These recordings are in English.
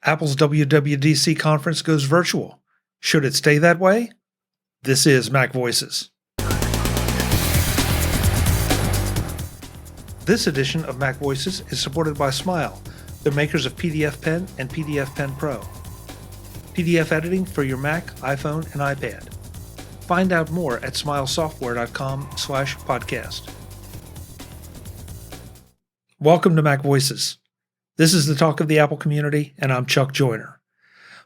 Apple's WWDC conference goes virtual. Should it stay that way? This is MacVoices. This edition of MacVoices is supported by Smile, the makers of Pdfpen and Pdfpen Pro. PDF editing for your Mac, iPhone, and iPad. Find out more at smilesoftware.com/podcast. Welcome to MacVoices. This is the talk of the Apple community, and I'm Chuck Joyner.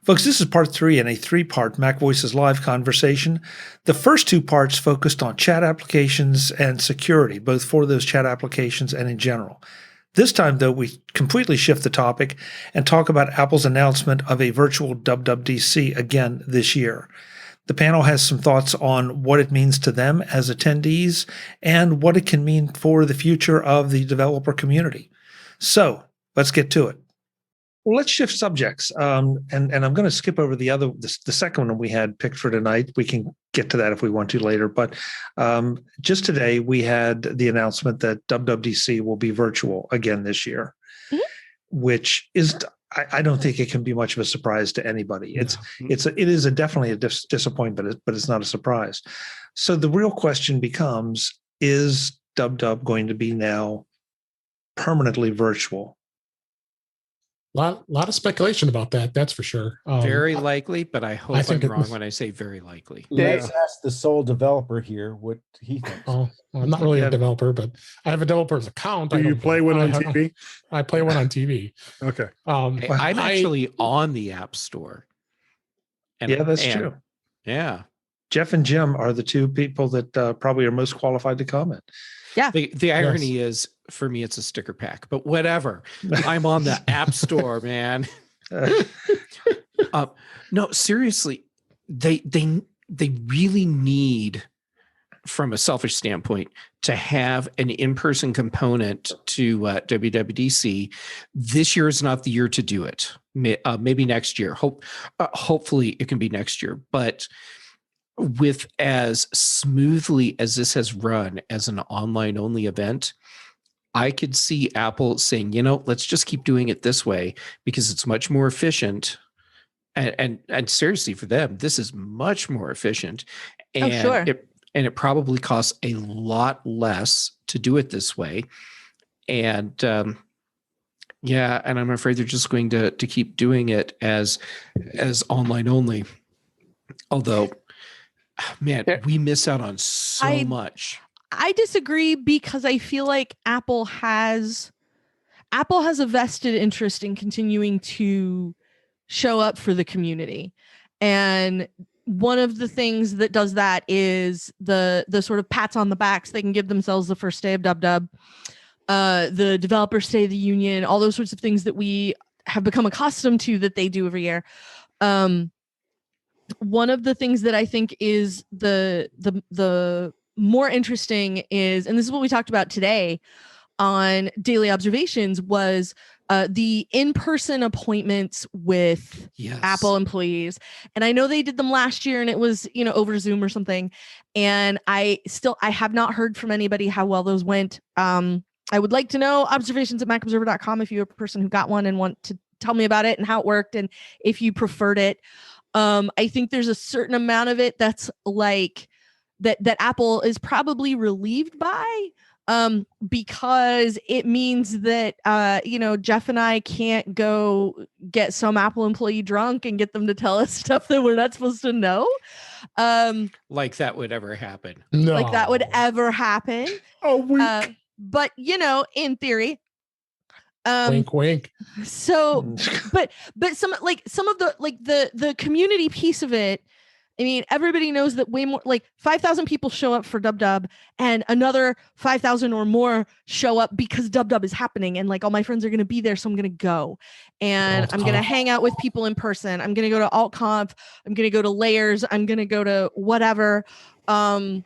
Folks, this is part 3 in a 3-part MacVoices live conversation. The first 2 parts focused on chat applications and security, both for those chat applications and in general. This time, though, we completely shift the topic and talk about Apple's announcement of a virtual Wwdc again this year. The panel has some thoughts on what it means to them as attendees and what it can mean for the future of the developer community. So let's get to it. Well, let's shift subjects, and I'm going to skip over the second one we had picked for tonight. We can get to that if we want to later, but just today we had the announcement that WWDC will be virtual again this year, which is I don't think it can be much of a surprise to anybody. It is definitely a disappointment, but it's not a surprise. So the real question becomes: is WW going to be now permanently virtual? Lot of speculation about that. That's for sure. Very likely, but I hope I'm wrong when I say very likely. Let's ask the sole developer here what he thinks. Oh, well, I'm not really a developer, but I have a developer's account. Do you play one on TV? I play one on TV. Okay. I'm actually on the App Store. That's true. Yeah. Jeff and Jim are the 2 people that probably are most qualified to comment. Yeah. The irony is, for me, it's a sticker pack, but whatever. I'm on the App Store, man. No, seriously, they really need, from a selfish standpoint, to have an in-person component to WWDC. This year is not the year to do it. Maybe next year. Hopefully, it can be next year, but with as smoothly as this has run as an online-only event, I could see Apple saying, let's just keep doing it this way because it's much more efficient. And seriously, for them, this is much more efficient. And sure. It probably costs a lot less to do it this way. And and I'm afraid they're just going to keep doing it as online only. Although, man, we miss out on so much. I disagree because I feel like Apple has a vested interest in continuing to show up for the community. And one of the things that does that is the sort of pats on the backs they can give themselves the first day of WW, the Developer State of the Union, all those sorts of things that we have become accustomed to that they do every year. One of the things that I think is the more interesting is, and this is what we talked about today on Daily Observations, was the in-person appointments with Apple employees. And I know they did them last year and it was, over Zoom or something. And I have not heard from anybody how well those went. I would like to know, observations@macobserver.com, if you're a person who got one and want to tell me about it and how it worked and if you preferred it. I think there's a certain amount of it that's like that Apple is probably relieved by, because it means that, Jeff and I can't go get some Apple employee drunk and get them to tell us stuff that we're not supposed to know. Like that would ever happen. No. Like that would ever happen. Oh, but, in theory, wink, wink. So, but some of the community piece of it. I mean, everybody knows that way more, 5,000 people show up for WW and another 5,000 or more show up because WW is happening. And all my friends are going to be there. So I'm going to go and I'm going to hang out with people in person. I'm going to go to AltConf. I'm going to go to Layers. I'm going to go to whatever, and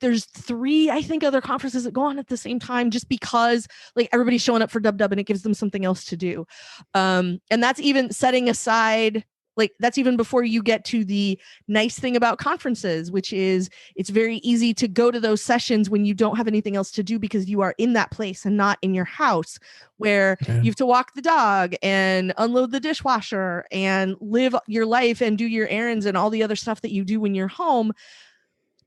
there's 3, I think, other conferences that go on at the same time just because everybody's showing up for WW and it gives them something else to do. And that's even setting aside Like that's even before you get to the nice thing about conferences, which is it's very easy to go to those sessions when you don't have anything else to do because you are in that place and not in your house where you have to walk the dog and unload the dishwasher and live your life and do your errands and all the other stuff that you do when you're home.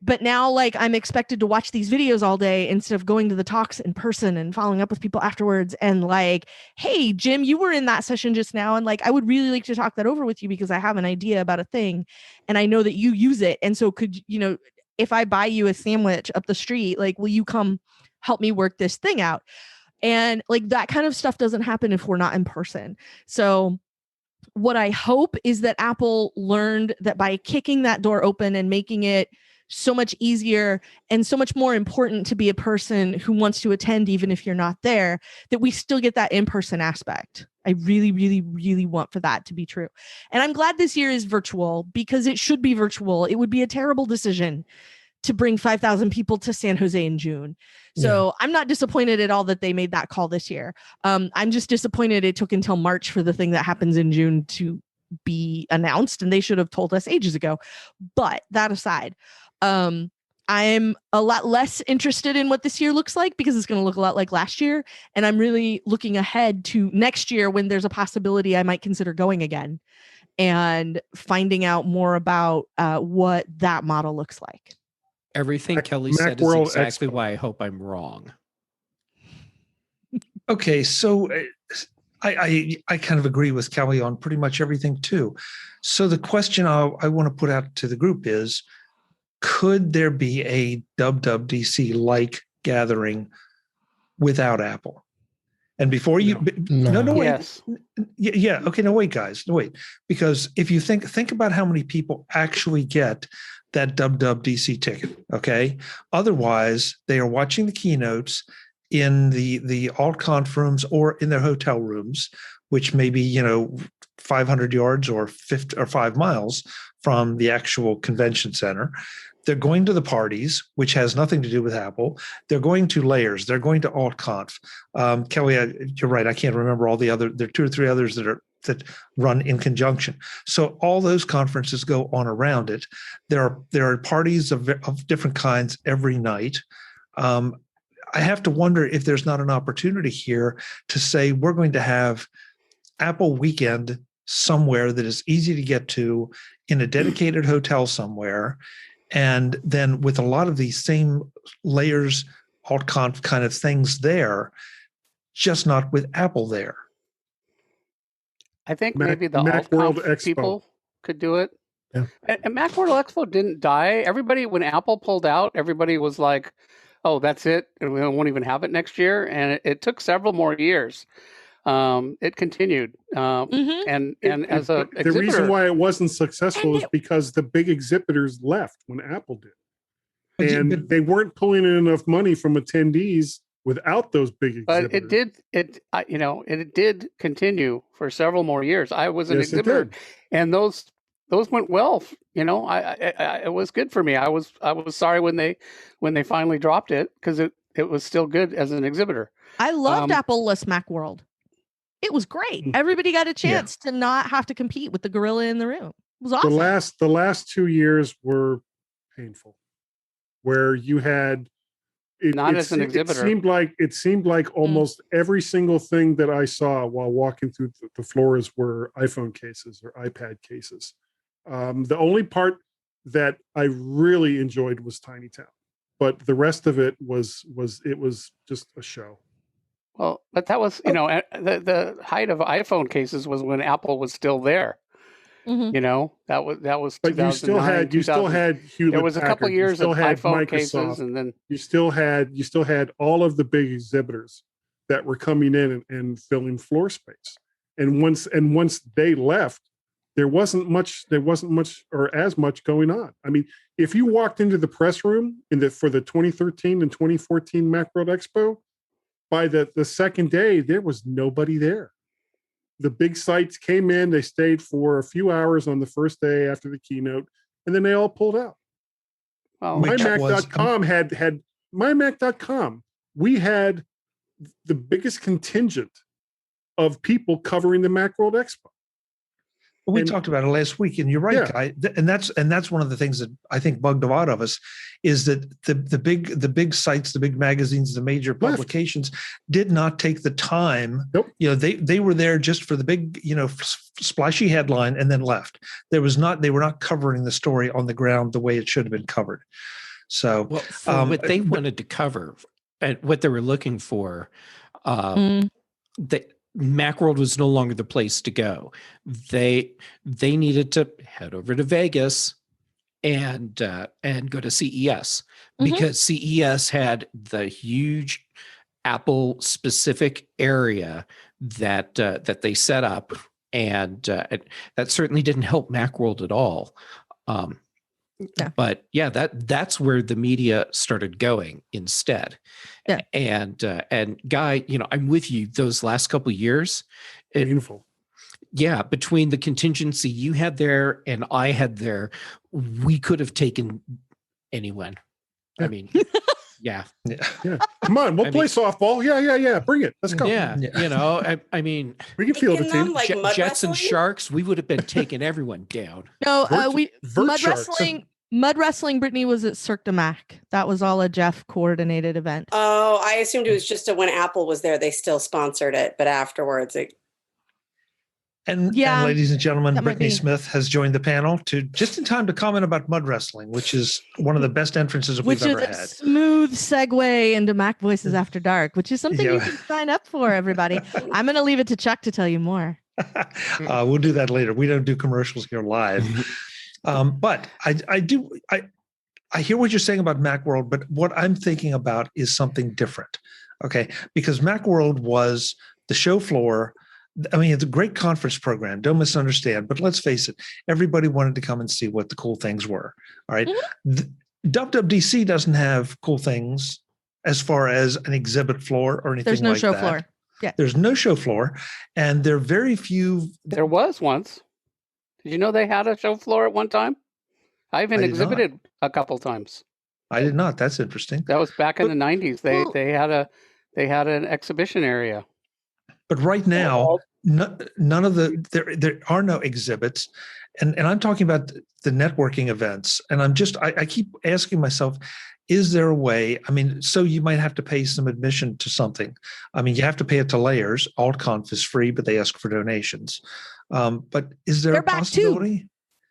But now, like, I'm expected to watch these videos all day instead of going to the talks in person and following up with people afterwards. And like, hey, Jim, you were in that session just now. And like, I would really like to talk that over with you because I have an idea about a thing and I know that you use it. And so could, you know, if I buy you a sandwich up the street, like, will you come help me work this thing out? And like, that kind of stuff doesn't happen if we're not in person. So what I hope is that Apple learned that by kicking that door open and making it so much easier and so much more important to be a person who wants to attend, even if you're not there, that we still get that in-person aspect. I really, really, really want for that to be true. And I'm glad this year is virtual because it should be virtual. It would be a terrible decision to bring 5,000 people to San Jose in June. So I'm not disappointed at all that they made that call this year. I'm just disappointed it took until March for the thing that happens in June to be announced, and they should have told us ages ago. But that aside, I'm a lot less interested in what this year looks like because it's going to look a lot like last year. And I'm really looking ahead to next year when there's a possibility I might consider going again and finding out more about what that model looks like. Everything Kelly said is exactly why I hope I'm wrong. Okay, so I kind of agree with Kelly on pretty much everything too. So the question I want to put out to the group is, could there be a Wwdc-like gathering without Apple? And before you, no, wait. Yes. Yeah. Okay. No, wait, guys. No, wait. Because if you think about how many people actually get that Wwdc ticket, okay? Otherwise, they are watching the keynotes in the alt-conf rooms or in their hotel rooms, which may be, 500 yards or 5 miles from the actual convention center. They're going to the parties, which has nothing to do with Apple. They're going to Layers. They're going to AltConf. Kelly, you're right. I can't remember all the other. There are 2 or 3 others that run in conjunction. So all those conferences go on around it. There are parties of different kinds every night. I have to wonder if there's not an opportunity here to say we're going to have Apple Weekend somewhere that is easy to get to in a dedicated hotel somewhere. And then with a lot of these same Layers, AltConf kind of things there, just not with Apple there. I think maybe the AltConf people could do it. Yeah. And Macworld Expo didn't die. Everybody, when Apple pulled out, everybody was like, oh, that's it. And we won't even have it next year. And it took several more years. It continued. And as a exhibitor, the reason why it wasn't successful is because the big exhibitors left when Apple did. And they weren't pulling in enough money from attendees without those big exhibitors. But it did continue for several more years. I was an exhibitor, and those went well. It was good for me. I was sorry when they finally dropped it because it was still good as an exhibitor. I loved Apple-less Macworld. It was great. Everybody got a chance to not have to compete with the gorilla in the room. It was awesome. The last 2 years were painful, where you had as an exhibitor. It seemed like almost every single thing that I saw while walking through the floors were iPhone cases or iPad cases. The only part that I really enjoyed was Tiny Town, but the rest of it was just a show. Well, but that was, the height of iPhone cases was when Apple was still there. That was. But you still had Hewlett. There was a couple years of iPhone cases, and then you still had all of the big exhibitors that were coming in and filling floor space. And once they left, there wasn't much or as much going on. I mean, if you walked into the press room for the 2013 and 2014 Macworld Expo, by the second day, there was nobody there. The big sites came in, they stayed for a few hours on the first day after the keynote, and then they all pulled out. Well, MyMac.com, we had the biggest contingent of people covering the Macworld Expo. We talked about it last week, and you're right, Yeah. Guy. And that's one of the things that I think bugged a lot of us is that the big sites, the big magazines, the major publications did not take the time. Nope. You know, they were there just for the big, you know, splashy headline and then left. They were not covering the story on the ground the way it should have been covered. So, well, for what they wanted to cover and what they were looking for, Macworld was no longer the place to go. They needed to head over to Vegas and go to CES because CES had the huge Apple specific area that they set up, and that certainly didn't help Macworld at all. But yeah, that's where the media started going instead. Yeah. And Guy, you know, I'm with you. Those last couple of years, Painful. yeah, between the contingency you had there and I had there, we could have taken anyone. Yeah. I mean, yeah. Come on, we'll play softball. Yeah. Bring it. Let's go. Yeah. You know, I mean, We can field the team. Like mud Jets and wrestling? Sharks, we would have been taking everyone down. No, Vert mud Sharks. wrestling. Brittany was at Cirque du Mac. That was all a Jeff coordinated event. Oh, I assumed it was just when Apple was there, they still sponsored it, but afterwards, And ladies and gentlemen, Brittany Smith has joined the panel just in time to comment about mud wrestling, which is one of the best entrances we've ever had. Smooth segue into Mac Voices After Dark, which is something you can sign up for, everybody. I'm going to leave it to Chuck to tell you more. We'll do that later. We don't do commercials here live. But I hear what you're saying about Macworld, but what I'm thinking about is something different. Okay. Because Macworld was the show floor. I mean, it's a great conference program. Don't misunderstand, but let's face it. Everybody wanted to come and see what the cool things were. All right. Wwdc doesn't have cool things as far as an exhibit floor or anything There's no like show that. floor. Yeah. There's no show floor. And there are very few. There was once. Did you know they had a show floor at one time? I even exhibited a couple times. I did not. That's interesting. That was back in the 90s. They had an exhibition area. But right now, none of there are no exhibits, and I'm talking about the networking events. And I keep asking myself, is there a way? I mean, so you might have to pay some admission to something. I mean, you have to pay it to Layers. AltConf is free, but they ask for donations. But is there a possibility?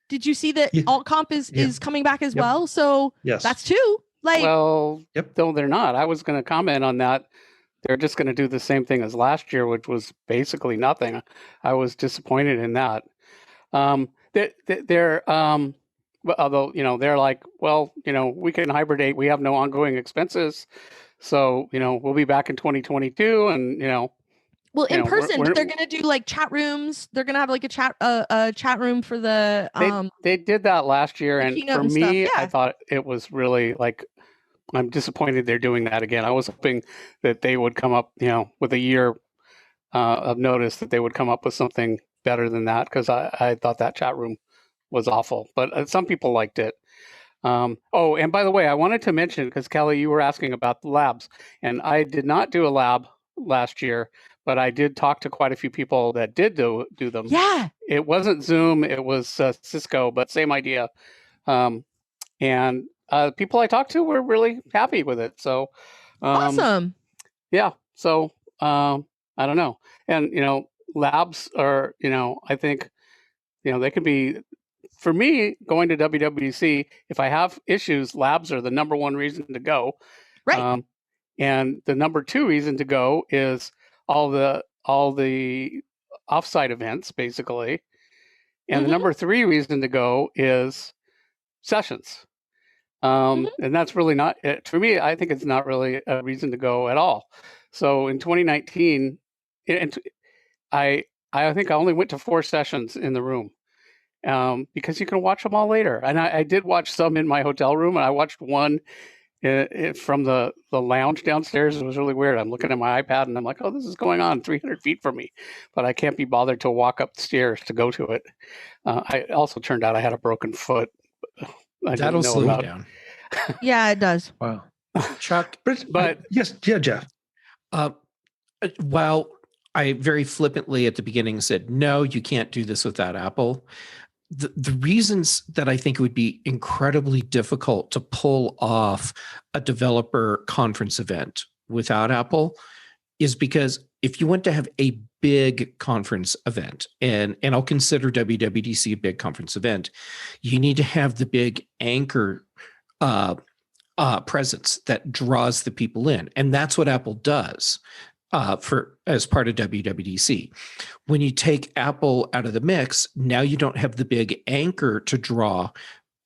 Did you see that AltConf is coming back as well? So that's two. No, they're not. I was going to comment on that. They're just going to do the same thing as last year, which was basically nothing. I was disappointed in that. They're although, you know, they're like, well, you know, we can hibernate. We have no ongoing expenses. So, you know, we'll be back in 2022 and, you know. Well, in person, but they're going to do like chat rooms. They're going to have like a chat room for the. They did that last year. And for me, I thought it was really like, I'm disappointed they're doing that again. I was hoping that they would come up, you know, with a year of notice that they would come up with something better than that, because I thought that chat room was awful. But some people liked it. Oh, and by the way, I wanted to mention, because Kelly, you were asking about the labs, and I did not do a lab last year, but I did talk to quite a few people that did do them. Yeah. It wasn't Zoom, it was Cisco, but same idea. And people I talked to were really happy with it. So awesome. Yeah. So I don't know. And, you know, labs are, you know, I think, you know, they could be, for me, going to WWDC, if I have issues, labs are the number one reason to go. Right. And the number two reason to go is all the offsite events, basically. And the number three reason to go is sessions. And that's really not it. For me, I think it's not really a reason to go at all. So in 2019, I think I only went to 4 sessions in the room because you can watch them all later. And I did watch some in my hotel room, and I watched one from the lounge downstairs. It was really weird. I'm looking at my iPad and I'm like, oh, this is going on 300 feet from me, but I can't be bothered to walk up the stairs to go to it. I also turned out I had a broken foot. That'll slow you down. Yeah, it does. Wow. Chuck, but yes, yeah, Jeff. Well, I very flippantly at the beginning said, no, you can't do this without Apple. The reasons that I think it would be incredibly difficult to pull off a developer conference event without Apple is because if you want to have a big conference event, and I'll consider WWDC a big conference event, you need to have the big anchor presence that draws the people in. And that's what Apple does as part of WWDC. When you take Apple out of the mix, now you don't have the big anchor to draw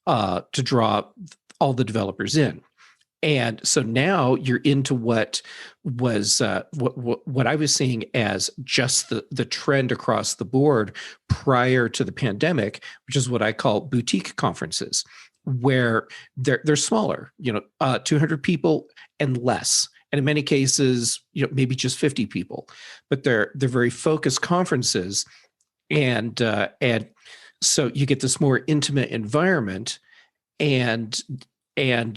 all the developers in. And so now you're into what was what I was seeing as just the trend across the board prior to the pandemic, which is what I call boutique conferences, where they're smaller, 200 people and less, and in many cases, maybe just 50 people, but they're very focused conferences, and so you get this more intimate environment, and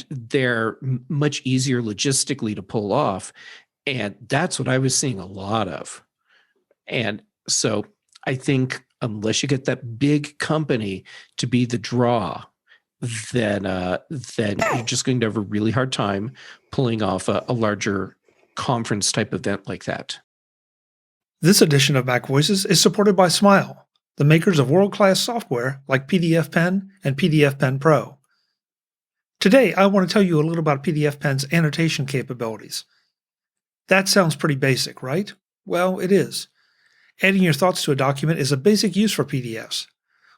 they're much easier logistically to pull off. And that's what I was seeing a lot of. And so I think unless you get that big company to be the draw, then you're just going to have a really hard time pulling off a larger conference type event like that. This edition of Mac Voices is supported by Smile, the makers of world-class software like Pdfpen and Pdfpen Pro. Today, I want to tell you a little about Pdfpen's annotation capabilities. That sounds pretty basic, right? Well, it is. Adding your thoughts to a document is a basic use for PDFs.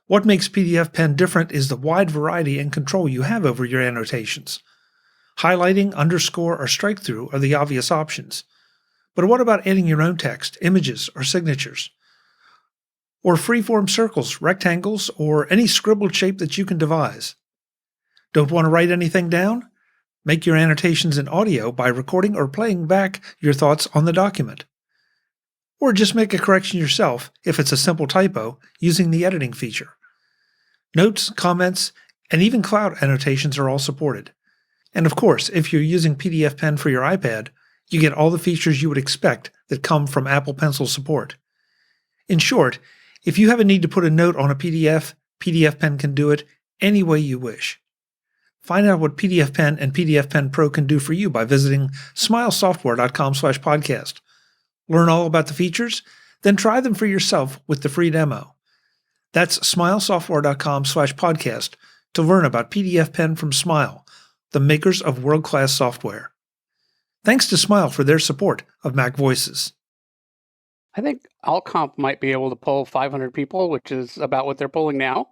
What makes Pdfpen different is the wide variety and control you have over your annotations. Highlighting, underscore, or strike through are the obvious options. But what about adding your own text, images, or signatures? Or freeform circles, rectangles, or any scribbled shape that you can devise? Don't want to write anything down? Make your annotations in audio by recording or playing back your thoughts on the document. Or just make a correction yourself if it's a simple typo using the editing feature. Notes, comments, and even cloud annotations are all supported. And of course, if you're using Pdfpen for your iPad, you get all the features you would expect that come from Apple Pencil support. In short, if you have a need to put a note on a PDF, Pdfpen can do it any way you wish. Find out what Pdfpen and Pdfpen Pro can do for you by visiting smilesoftware.com/podcast. Learn all about the features, then try them for yourself with the free demo. That's smilesoftware.com/podcast to learn about Pdfpen from Smile, the makers of world-class software. Thanks to Smile for their support of Mac Voices. I think AltConf might be able to pull 500 people, which is about what they're pulling now.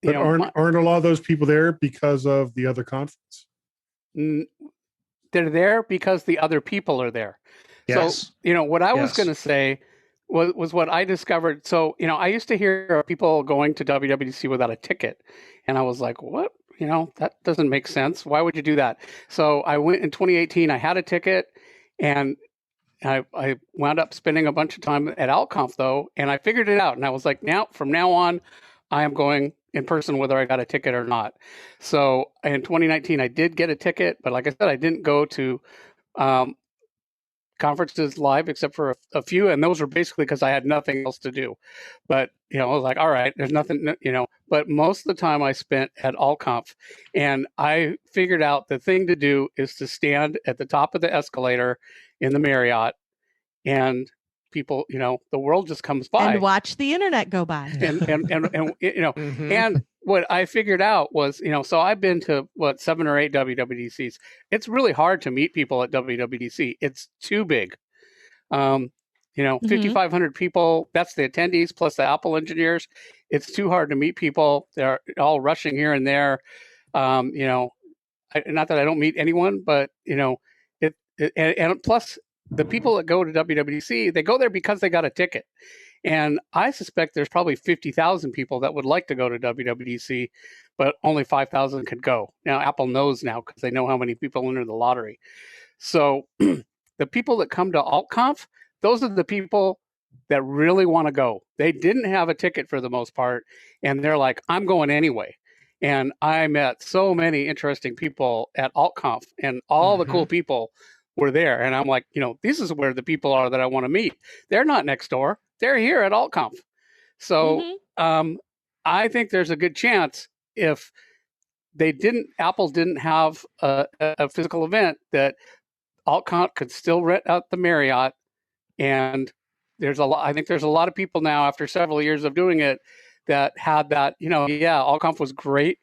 But aren't a lot of those people there because of the other conference? They're there because the other people are there. Yes. So, what I was going to say was what I discovered. So, I used to hear of people going to WWDC without a ticket. And I was like, what? That doesn't make sense. Why would you do that? So I went in 2018, I had a ticket, and I wound up spending a bunch of time at AltConf, though, and I figured it out. And I was like, from now on, I am going in person whether I got a ticket or not. So in 2019, I did get a ticket, but like I said, I didn't go to conferences live except for a few, and those were basically because I had nothing else to do. But I was like, all right, there's nothing, But most of the time I spent at AltConf, and I figured out the thing to do is to stand at the top of the escalator in the Marriott, and people, the world just comes by and watch the internet go by. Mm-hmm. And what I figured out was, so I've been to 7 or 8 WWDCs. It's really hard to meet people at WWDC. It's too big. 5,500 people, that's the attendees plus the Apple engineers. It's too hard to meet people. They're all rushing here and there. Not that I don't meet anyone, but, and plus the people that go to WWDC, they go there because they got a ticket. And I suspect there's probably 50,000 people that would like to go to WWDC, but only 5,000 could go. Now, Apple knows now because they know how many people enter the lottery. So the people that come to AltConf, those are the people that really want to go. They didn't have a ticket for the most part, and they're like, I'm going anyway. And I met so many interesting people at AltConf, and all the cool people were there. And I'm like, this is where the people are that I want to meet. They're not next door. They're here at AltConf. So I think there's a good chance if Apple didn't have a physical event, that AltConf could still rent out the Marriott. And I think there's a lot of people now, after several years of doing it, that had that, AltConf was great.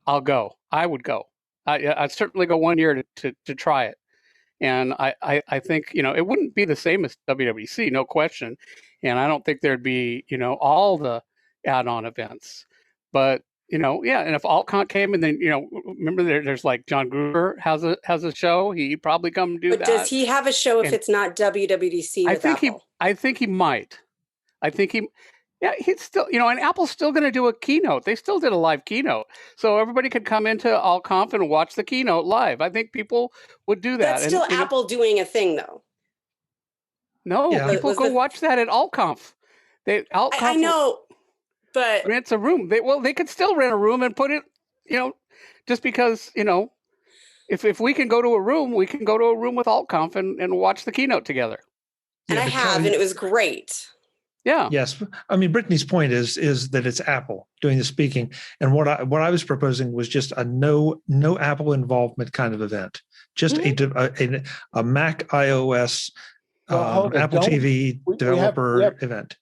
I'll go. I would go. I'd certainly go 1 year to try it. And I think, it wouldn't be the same as WWDC, no question. And I don't think there'd be, all the add-on events. But, and if AltConf came and then, remember there's like John Gruber has a show. He'd probably come do that. But does he have a show if it's not WWDC with Apple? I think he might. He's still, and Apple's still going to do a keynote. They still did a live keynote. So everybody could come into AltConf and watch the keynote live. I think people would do that. That's still Apple doing a thing, though. No, people go watch that at AltConf. I know, but rents a room. They could still rent a room and put it, just because, if we can go to a room, we can go to a room with AltConf and watch the keynote together. And I have, and it was great. Yeah. Yes. I mean, Brittany's point is that it's Apple doing the speaking. And what I was proposing was just a no Apple involvement kind of event, just a Mac iOS, Apple TV developer event.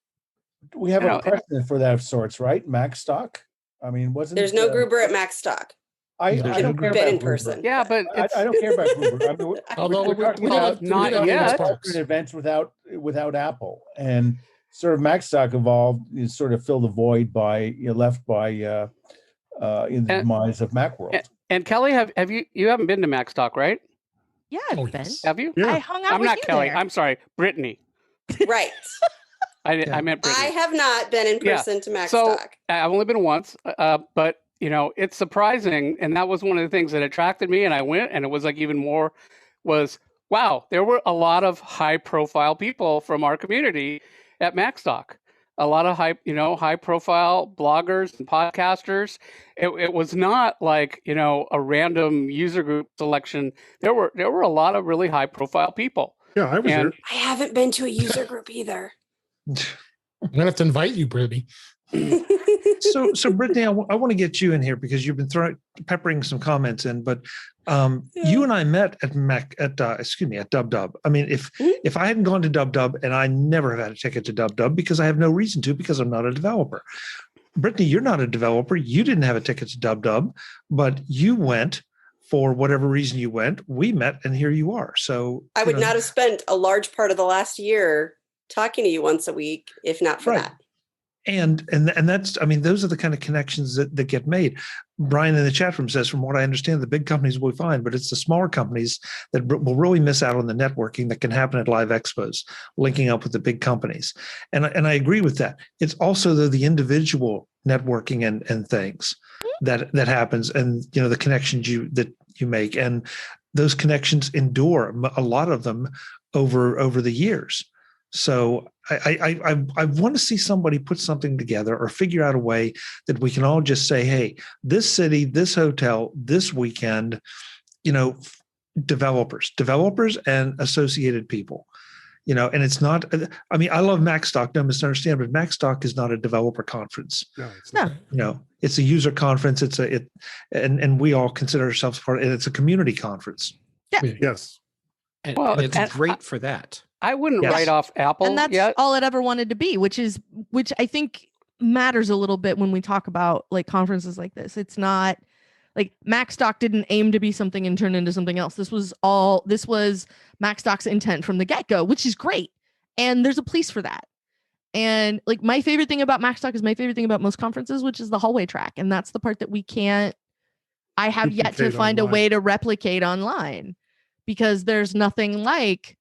We have a precedent for that of sorts, right? Mac Stock. I mean, there's no Gruber at Mac Stock. I don't care about in person. Yeah, but I don't care about Gruber. I mean, although we're talking about not yet events without Apple, and sort of Mac Stock evolved is sort of fill the void left by in the demise of Macworld. And Kelly, have you haven't been to Mac Stock, right? Yeah, I've been. Have you? Yeah. I hung out I'm with not you Kelly. there. I'm sorry, Brittany. Right. I meant Brittany. I have not been in person to Mac Stock. I've only been once, but it's surprising, and that was one of the things that attracted me. And I went, and it was like even more was, wow, there were a lot of high-profile people from our community at Mac Stock. A lot of high-profile bloggers and podcasters. It was not like a random user group selection. There were a lot of really high-profile people. Yeah, I was there. I haven't been to a user group either. I'm gonna have to invite you, Brittany. So Brittany, I want to get you in here because you've been peppering some comments in, but you and I met at DubDub. I mean, if I hadn't gone to DubDub, and I never have had a ticket to DubDub because I have no reason to, because I'm not a developer. Brittany, you're not a developer. You didn't have a ticket to DubDub, but you went for whatever reason you went. We met, and here you are. So I would not have spent a large part of the last year talking to you once a week if not for that. And that's, I mean, those are the kind of connections that get made. Brian in the chat room says, from what I understand, the big companies will be fine, but it's the smaller companies that will really miss out on the networking that can happen at live expos, linking up with the big companies. And I agree with that. It's also the individual networking and things that happens, and the connections that you make, and those connections endure, a lot of them over the years. So I want to see somebody put something together or figure out a way that we can all just say, hey, this city, this hotel, this weekend, developers and associated people, and it's not, I mean, I love MacStock, don't misunderstand, but MacStock is not a developer conference. No, it's not. It's a user conference. And we all consider ourselves part, and it's a community conference. Yeah. Yes. And it's great for that. I wouldn't write off Apple and that's yet. all it ever wanted to be, which I think matters a little bit when we talk about like conferences like this. It's not like MacStock didn't aim to be something and turn into something else. This was MacStock's intent from the get-go, which is great. And there's a place for that. And like my favorite thing about MacStock is my favorite thing about most conferences, which is the hallway track. And that's the part that I have yet to find a way to replicate online, because there's nothing like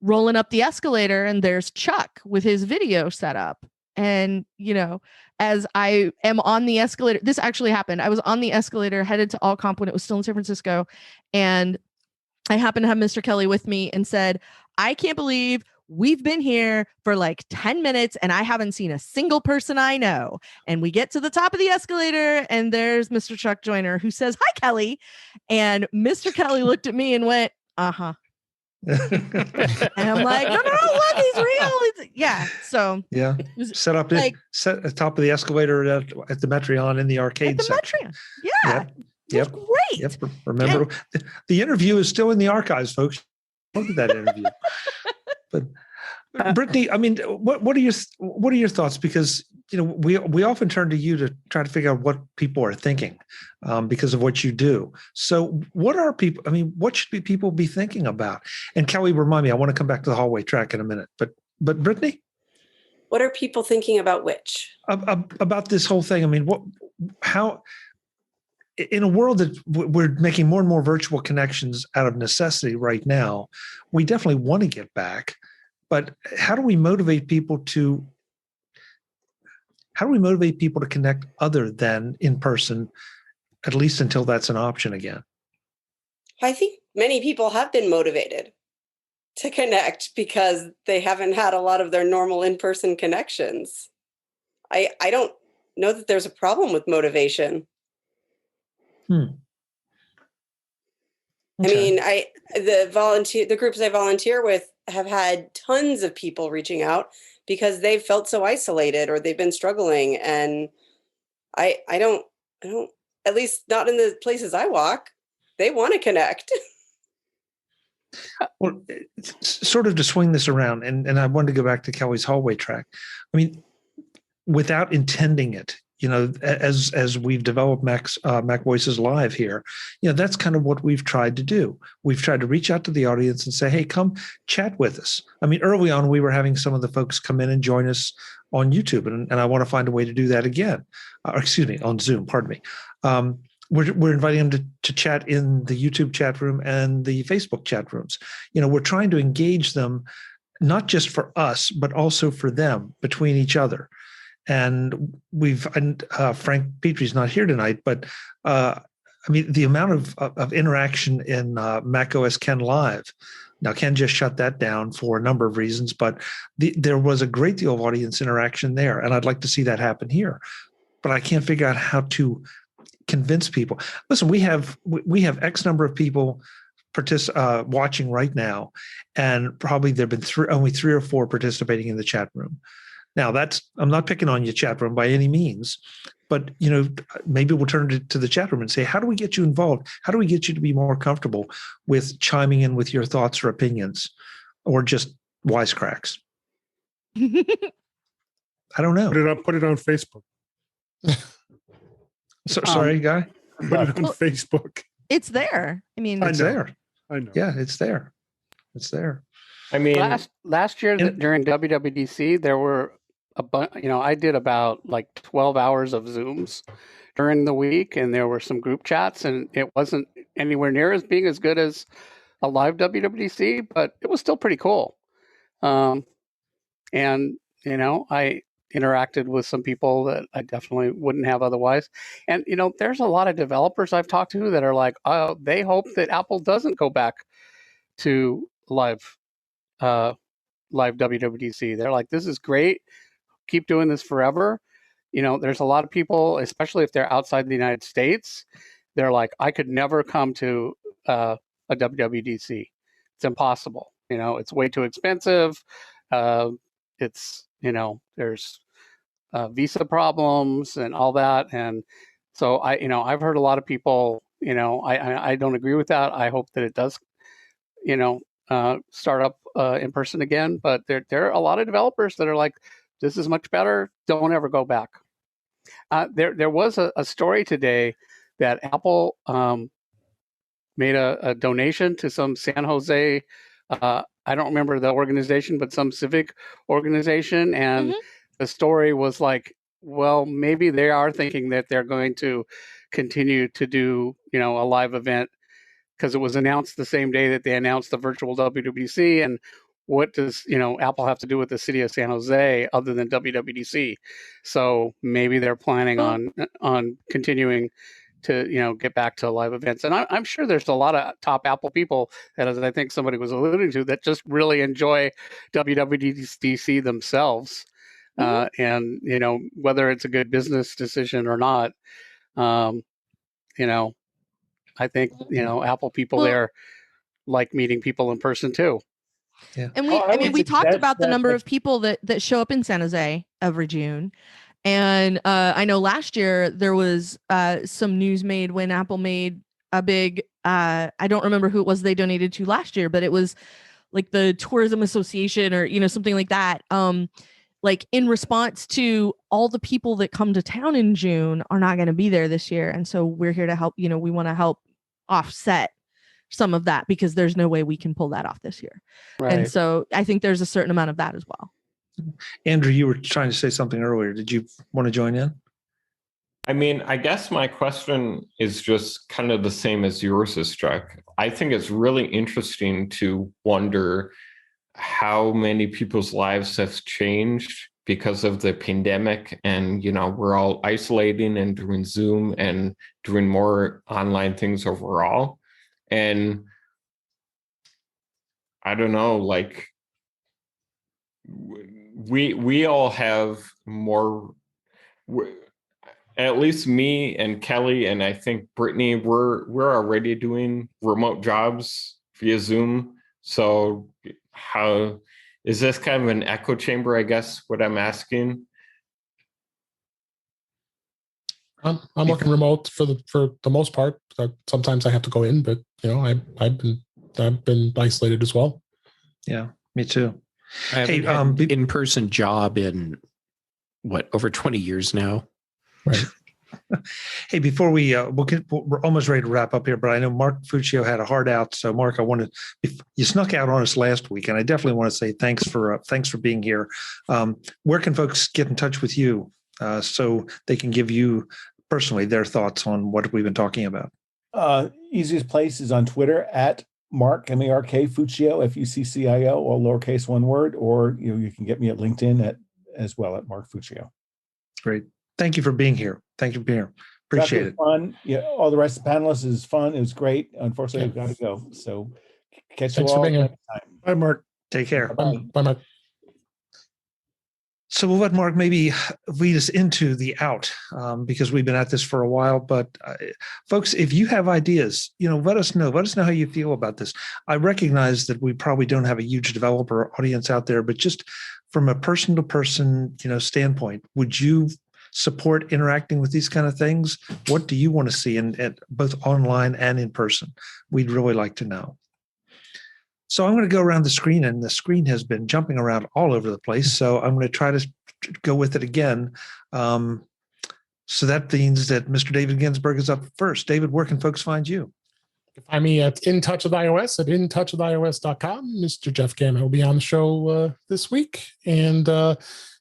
rolling up the escalator and there's Chuck with his video set up. And, as I am on the escalator, this actually happened. I was on the escalator headed to AltConf when it was still in San Francisco. And I happened to have Mr. Kelly with me and said, I can't believe we've been here for like 10 minutes and I haven't seen a single person I know. And we get to the top of the escalator and there's Mr. Chuck Joyner, who says, hi, Kelly. And Mr. Kelly looked at me and went, uh-huh. And I'm like, no, look, he's real. Yeah. So yeah, set at top of the escalator at the Metreon in the arcade section. Yeah. Yep. Great. Yep. Remember, the interview is still in the archives, folks. Look at that interview. But Brittany, I mean, what are your thoughts? Because we often turn to you to try to figure out what people are thinking because of what you do. So what are people? I mean, what should people be thinking about? And Kelly, remind me. I want to come back to the hallway track in a minute. But Brittany, what are people thinking about which? About this whole thing? I mean, how? In a world that we're making more and more virtual connections out of necessity right now, we definitely want to get back. But how do we motivate people to connect other than in person, at least until that's an option again? I think many people have been motivated to connect because they haven't had a lot of their normal in-person connections. I don't know that there's a problem with motivation. Okay. I mean, the groups I volunteer with have had tons of people reaching out because they've felt so isolated or they've been struggling. And I don't, at least not in the places I walk, they want to connect. Well, sort of to swing this around, and I wanted to go back to Kelly's hallway track. I mean, without intending it, as we've developed MacVoices Live here, that's kind of what we've tried to do. We've tried to reach out to the audience and say, hey, come chat with us. I mean, early on, we were having some of the folks come in and join us on YouTube, and I want to find a way to do that again. On Zoom, pardon me. We're inviting them to chat in the YouTube chat room and the Facebook chat rooms. We're trying to engage them, not just for us, but also for them, between each other. And Frank Petrie's not here tonight, but I mean, the amount of interaction in Mac OS Ken Live. Now, Ken just shut that down for a number of reasons, but there was a great deal of audience interaction there, and I'd like to see that happen here. But I can't figure out how to convince people. Listen, we have X number of people watching right now, and probably there've been only 3 or 4 participating in the chat room. Now, I'm not picking on your chat room by any means, but maybe we'll turn to the chat room and say, how do we get you involved? How do we get you to be more comfortable with chiming in with your thoughts or opinions, or just wisecracks? I don't know. Put it on Facebook. Sorry, Guy. Put it on Facebook. It's there. I mean, it's there. I know. Yeah, it's there. It's there. I mean, last year during WWDC, there were I did about like 12 hours of Zooms during the week, and there were some group chats, and it wasn't anywhere near as being as good as a live WWDC, but it was still pretty cool. And I interacted with some people that I definitely wouldn't have otherwise. And there's a lot of developers I've talked to that are like, oh, they hope that Apple doesn't go back to live WWDC. They're like, this is great. Keep doing this forever. There's a lot of people, especially if they're outside the United States, they're like, I could never come to a WWDC. It's impossible. It's way too expensive. It's, there's visa problems and all that. And so I've heard a lot of people, I don't agree with that. I hope that it does, start up in person again. But there are a lot of developers that are like, this is much better. Don't ever go back. There was a story today that Apple made a donation to some San Jose, I don't remember the organization, but some civic organization. And the story was like, well, maybe they are thinking that they're going to continue to do, a live event, because it was announced the same day that they announced the virtual WWDC. And what does Apple have to do with the city of San Jose other than WWDC? So maybe they're planning on continuing to get back to live events. And I'm sure there's a lot of top Apple people that, as I think somebody was alluding to, that just really enjoy WWDC themselves. And whether it's a good business decision or not, I think Apple people there like meeting people in person too. Yeah. And we talked about the number of people that show up in San Jose every June. And I know last year there was some news made when Apple made a big, I don't remember who it was they donated to last year, but it was like the Tourism Association or, something like that. Like in response to all the people that come to town in June are not going to be there this year. And so we're here to help, we want to help offset some of that because there's no way we can pull that off this year. Right. And so I think there's a certain amount of that as well. Andrew, you were trying to say something earlier. Did you want to join in? I mean, I guess my question is just kind of the same as yours is, Chuck. I think it's really interesting to wonder how many people's lives have changed because of the pandemic. And, we're all isolating and doing Zoom and doing more online things overall. And I don't know, like we all have more, at least me and Kelly, and I think Brittany, we're already doing remote jobs via Zoom. So how is this kind of an echo chamber, I guess, what I'm asking? I'm working remote for the most part. Sometimes I have to go in, but I've been isolated as well. Yeah, me too. I haven't had an in-person job in over 20 years now. Right. Hey, before we're almost ready to wrap up here, but I know Mark Fuccio had a hard out. So Mark, you snuck out on us last week, and I definitely want to say thanks for being here. Where can folks get in touch with you so they can give you personally their thoughts on what we've been talking about? Easiest place is on Twitter at Mark, M-A-R-K, Fuccio, F-U-C-C-I-O, all lowercase, one word, or you can get me at LinkedIn as well at Mark Fuccio. Great. Thank you for being here. Thank you for being here. Appreciate it. Fun. Yeah, all the rest of the panelists is fun. It was great. Unfortunately, I've got to go. So catch you all next time. Bye, Mark. Take care. Bye, Mark. So we'll let Mark maybe lead us into the out because we've been at this for a while. But folks, if you have ideas, let us know. Let us know how you feel about this. I recognize that we probably don't have a huge developer audience out there, but just from a person-to-person, standpoint, would you support interacting with these kind of things? What do you want to see in both online and in person? We'd really like to know. So I'm going to go around the screen, and the screen has been jumping around all over the place. So I'm going to try to go with it again. So that means that Mr. David Ginsburg is up first. David, where can folks find you? You can find me at In Touch with iOS at intouchwithios.com. Mr. Jeff Gamet will be on the show this week. And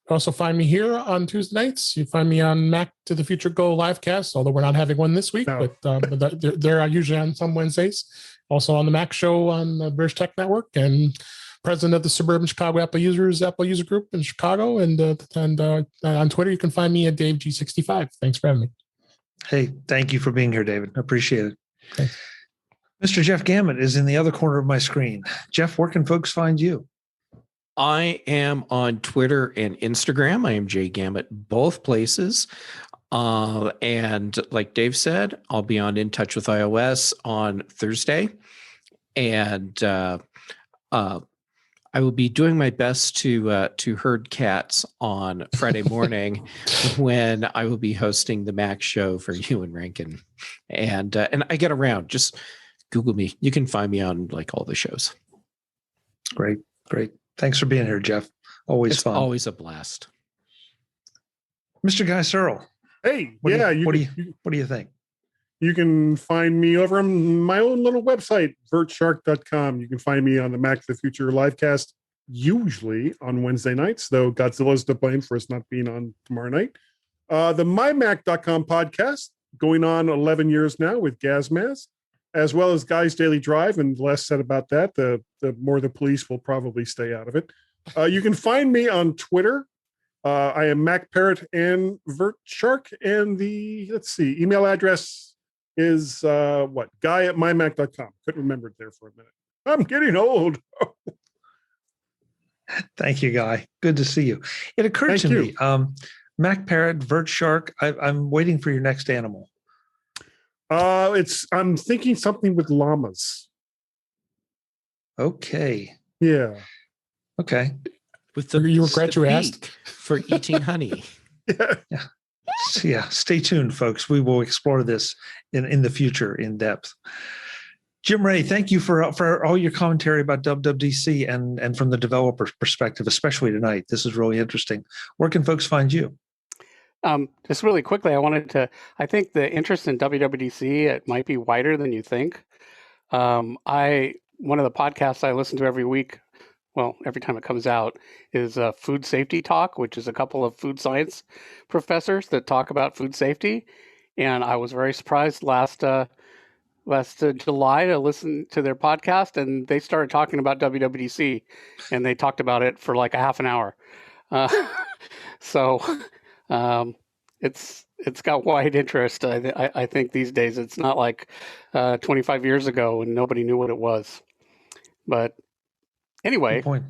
also find me here on Tuesday nights. You find me on Mac to the Future Go livecast, although we're not having one this week, but they're usually on some Wednesdays. Also on the Mac Show on the British Tech Network, and president of the Suburban Chicago Apple User Group in Chicago. And on Twitter, you can find me at DaveG65. Thanks for having me. Hey, thank you for being here, David. I appreciate it. Thanks. Mr. Jeff Gamet is in the other corner of my screen. Jeff, where can folks find you? I am on Twitter and Instagram. I am Jay Gamet, both places. And like Dave said, I'll be on In Touch with iOS on Thursday. And I will be doing my best to herd cats on Friday morning when I will be hosting the Mac Show for Ewan Rankin. And I get around. Just Google me. You can find me on like all the shows. Great. Thanks for being here, Jeff. Always fun. Always a blast. Mr. Guy Serle. Hey, what do you think? You can find me over on my own little website, vertshark.com. You can find me on the Mac to the Future livecast, usually on Wednesday nights, though Godzilla's to blame for us not being on tomorrow night. The mymac.com podcast, going on 11 years now with Gazmaz, as well as Guy's Daily Drive, and the less said about that, the more the police will probably stay out of it. You can find me on Twitter. I am Mac Parrot and VertShark, and the email address is guy@mymac.com. Couldn't remember it there for a minute. I'm getting old. Thank you, Guy. Good to see you. It occurred to me, Mac Parrot, VertShark. I'm waiting for your next animal. I'm thinking something with llamas. Okay. Yeah. Okay. With You regret you asked? beak for eating honey. Yeah. Yeah. Stay tuned, folks. We will explore this in the future in depth. Jim Ray, thank you for all your commentary about WWDC and from the developer perspective, especially tonight. This is really interesting. Where can folks find you? Just really quickly, I think the interest in WWDC, it might be wider than you think. One of the podcasts I listen to every week, well, every time it comes out, is Food Safety Talk, which is a couple of food science professors that talk about food safety. And I was very surprised last July to listen to their podcast, and they started talking about WWDC, and they talked about it for like a half an hour. So it's got wide interest. I think these days it's not like 25 years ago and nobody knew what it was. But anyway, Good point.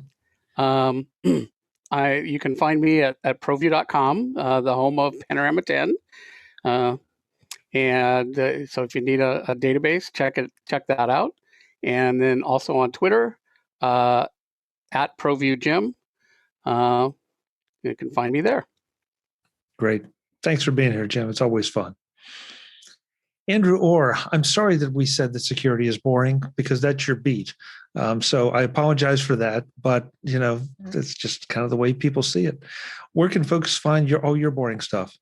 You can find me at proview.com, the home of Panorama 10. So if you need a database, check that out. And then also on Twitter, at ProviewJim. You can find me there. Great. Thanks for being here, Jim. It's always fun. Andrew Orr, I'm sorry that we said that security is boring because that's your beat. So I apologize for that, but it's just kind of the way people see it. Where can folks find all your boring stuff?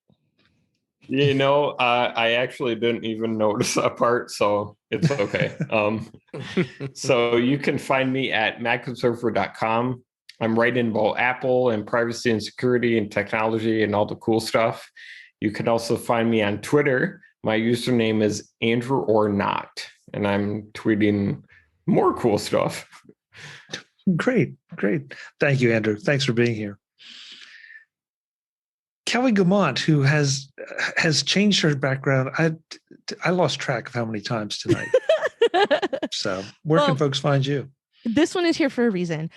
I actually didn't even notice that part, so it's okay. So you can find me at macobserver.com. I'm right in both Apple and privacy and security and technology and all the cool stuff. You can also find me on Twitter. My username is Andrew or Not, and I'm tweeting more cool stuff. Great. Thank you, Andrew. Thanks for being here. Kelly Guimont, who has changed her background. I lost track of how many times tonight. So where can folks find you? This one is here for a reason.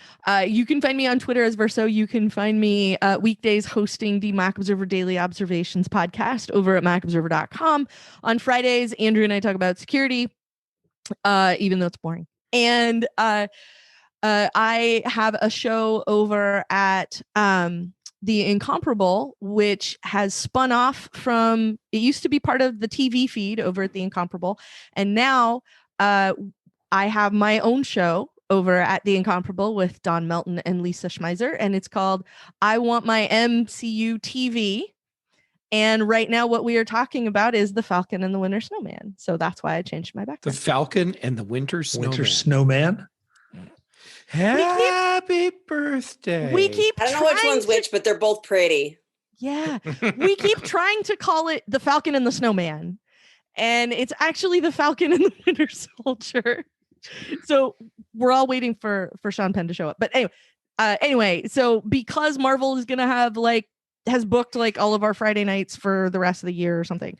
You can find me on Twitter as Verso. You can find me weekdays hosting the Mac Observer Daily Observations podcast over at macobserver.com. On Fridays, Andrew and I talk about security, even though it's boring. And I have a show over at The Incomparable, which has spun off from, it used to be part of the TV feed over at The Incomparable. And now I have my own show over at The Incomparable with Don Melton and Lisa Schmeiser, and it's called I Want My MCU TV. And right now what we are talking about is The Falcon and the Winter Snowman. So that's why I changed my background. The Falcon and the Winter Snowman. Winter Snowman? Happy birthday. We keep I don't know which one's which, but they're both pretty. Yeah. We keep trying to call it The Falcon and the Snowman. And it's actually The Falcon and the Winter Soldier. So we're all waiting for Sean Penn to show up. But anyway, so because Marvel is going to have has booked all of our Friday nights for the rest of the year or something,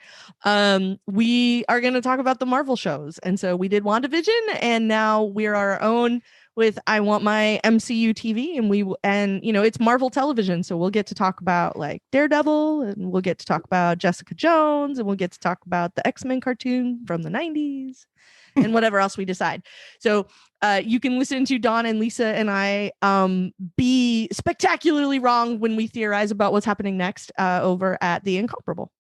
we are going to talk about the Marvel shows. And so we did WandaVision, and now we're our own with I Want My MCU TV, and it's Marvel television, so we'll get to talk about Daredevil, and we'll get to talk about Jessica Jones, and we'll get to talk about the X-Men cartoon from the 90s and whatever else we decide. So you can listen to Don and Lisa and I be spectacularly wrong when we theorize about what's happening next over at The Incomparable.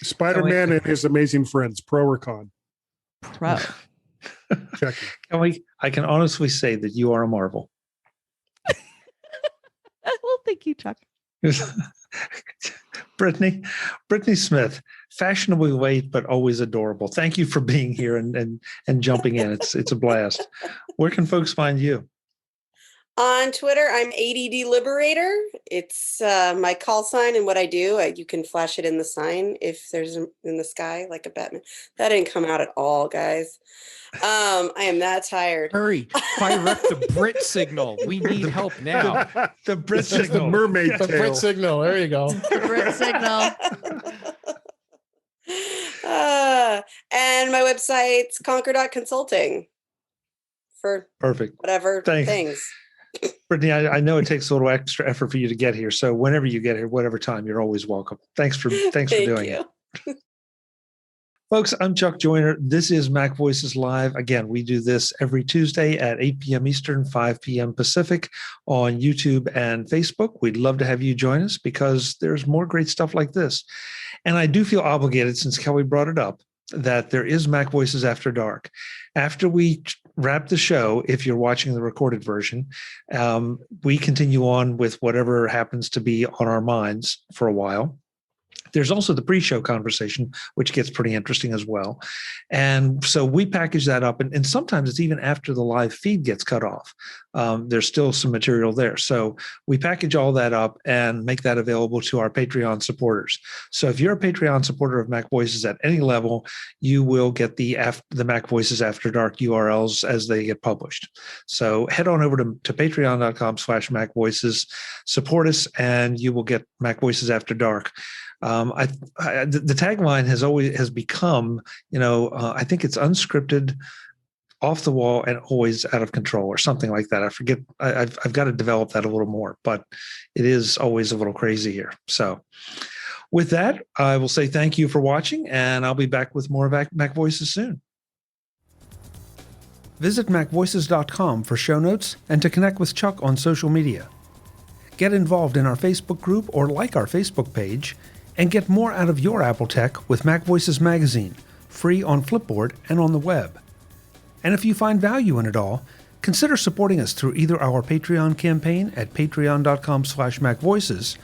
Spider-Man and His Amazing Friends, pro or con? Pro. Kelly, I can honestly say that you are a marvel. Well, thank you, Chuck. Brittany Smith, fashionably late but always adorable. Thank you for being here and jumping in. It's a blast. Where can folks find you? On Twitter, I'm ADD Liberator. It's my call sign and what I do. You can flash it in the sign if there's in the sky like a Batman. That didn't come out at all, guys. I am that tired. Hurry, fire up the Brit signal. We need help now. The Brit signal. The mermaid The tail. Brit signal. There you go. The Brit signal. And my website's conquer.consulting for Perfect. whatever Thanks. things. Brittany, I know it takes a little extra effort for you to get here. So whenever you get here, whatever time, you're always welcome. Thanks for doing it. Folks, I'm Chuck Joyner. This is Mac Voices Live. Again, we do this every Tuesday at 8 p.m. Eastern, 5 p.m. Pacific on YouTube and Facebook. We'd love to have you join us because there's more great stuff like this. And I do feel obligated, since Kelly brought it up, that there is Mac Voices After Dark. After we wrap the show, if you're watching the recorded version, we continue on with whatever happens to be on our minds for a while. There's also the pre-show conversation, which gets pretty interesting as well. And so we package that up. And sometimes it's even after the live feed gets cut off. There's still some material there. So we package all that up and make that available to our Patreon supporters. So if you're a Patreon supporter of Mac Voices at any level, you will get the Mac Voices After Dark URLs as they get published. So head on over to patreon.com/Mac Voices, support us, and you will get Mac Voices After Dark. The tagline has become, I think it's unscripted, off the wall, and always out of control, or something like that. I forget. I've got to develop that a little more, but it is always a little crazy here. So with that, I will say thank you for watching, and I'll be back with more of Mac Voices soon. Visit MacVoices.com for show notes and to connect with Chuck on social media. Get involved in our Facebook group or like our Facebook page, and get more out of your Apple tech with Mac Voices Magazine, free on Flipboard and on the web. And if you find value in it all, consider supporting us through either our Patreon campaign at patreon.com/MacVoices,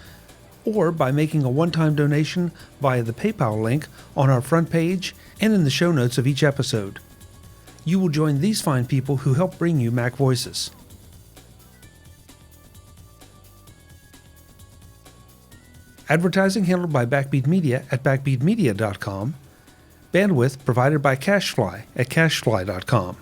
or by making a one-time donation via the PayPal link on our front page and in the show notes of each episode. You will join these fine people who help bring you Mac Voices. Advertising handled by Backbeat Media at backbeatmedia.com. Bandwidth provided by CacheFly at cachefly.com.